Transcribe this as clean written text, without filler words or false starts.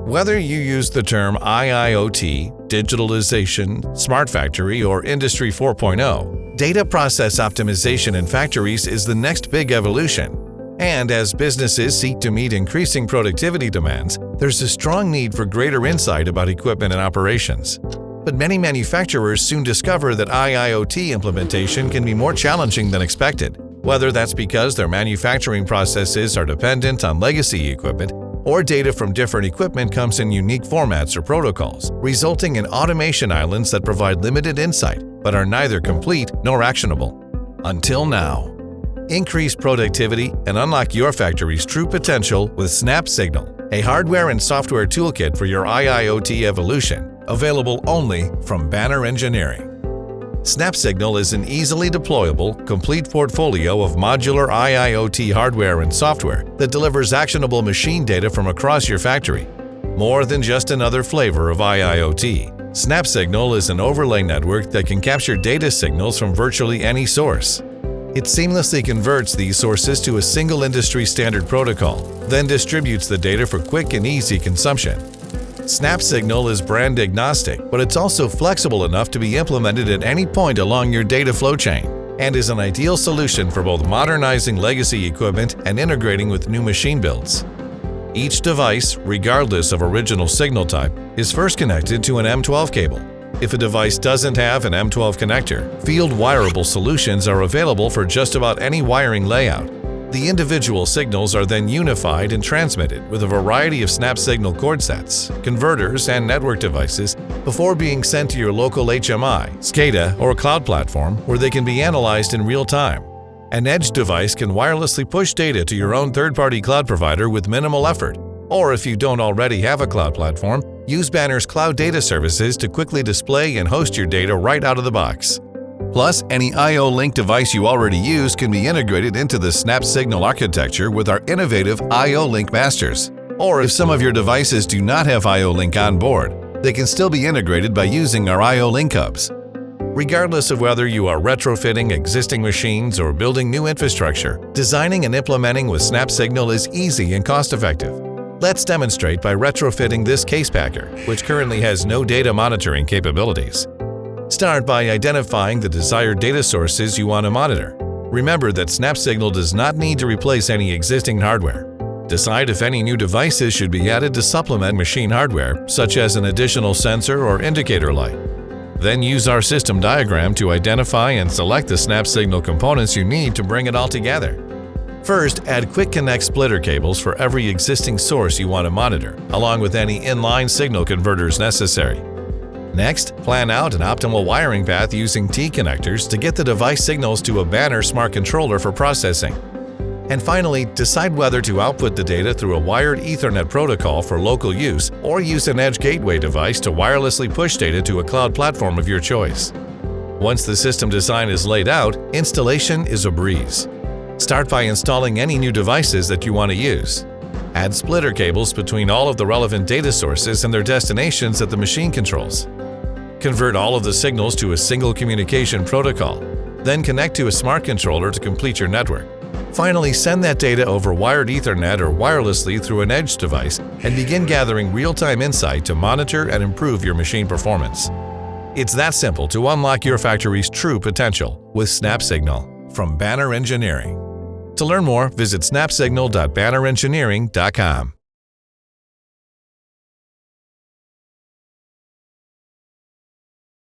Whether you use the term IIoT, digitalization, smart factory, or Industry 4.0, data process optimization in factories is the next big evolution. And as businesses seek to meet increasing productivity demands, there's a strong need for greater insight about equipment and operations. But many manufacturers soon discover that IIoT implementation can be more challenging than expected, whether that's because their manufacturing processes are dependent on legacy equipment or data from different equipment comes in unique formats or protocols, resulting in automation islands that provide limited insight but are neither complete nor actionable. Until now. Increase productivity and unlock your factory's true potential with SnapSignal, a hardware and software toolkit for your IIoT evolution, available only from Banner Engineering. SnapSignal is an easily deployable, complete portfolio of modular IIoT hardware and software that delivers actionable machine data from across your factory. More than just another flavor of IIoT, SnapSignal is an overlay network that can capture data signals from virtually any source. It seamlessly converts these sources to a single industry standard protocol, then distributes the data for quick and easy consumption. SnapSignal is brand agnostic, but it's also flexible enough to be implemented at any point along your data flow chain, and is an ideal solution for both modernizing legacy equipment and integrating with new machine builds. Each device, regardless of original signal type, is first connected to an M12 cable. If a device doesn't have an M12 connector, field wireable solutions are available for just about any wiring layout. The individual signals are then unified and transmitted with a variety of SnapSignal cord sets, converters, and network devices before being sent to your local HMI, SCADA, or cloud platform where they can be analyzed in real time. An edge device can wirelessly push data to your own third-party cloud provider with minimal effort. Or if you don't already have a cloud platform, use Banner's cloud data services to quickly display and host your data right out of the box. Plus, any IO-Link device you already use can be integrated into the SnapSignal architecture with our innovative IO-Link masters. Or if some of your devices do not have IO-Link on board, they can still be integrated by using our IO-Link hubs. Regardless of whether you are retrofitting existing machines or building new infrastructure, designing and implementing with SnapSignal is easy and cost-effective. Let's demonstrate by retrofitting this case packer, which currently has no data monitoring capabilities. Start by identifying the desired data sources you want to monitor. Remember that SnapSignal does not need to replace any existing hardware. Decide if any new devices should be added to supplement machine hardware, such as an additional sensor or indicator light. Then use our system diagram to identify and select the SnapSignal components you need to bring it all together. First, add Quick Connect splitter cables for every existing source you want to monitor, along with any inline signal converters necessary. Next, plan out an optimal wiring path using T-connectors to get the device signals to a Banner smart controller for processing. And finally, decide whether to output the data through a wired Ethernet protocol for local use or use an edge gateway device to wirelessly push data to a cloud platform of your choice. Once the system design is laid out, installation is a breeze. Start by installing any new devices that you want to use. Add splitter cables between all of the relevant data sources and their destinations that the machine controls. Convert all of the signals to a single communication protocol. Then connect to a smart controller to complete your network. Finally, send that data over wired Ethernet or wirelessly through an edge device and begin gathering real-time insight to monitor and improve your machine performance. It's that simple to unlock your factory's true potential with SnapSignal from Banner Engineering. To learn more, visit snapsignal.bannerengineering.com.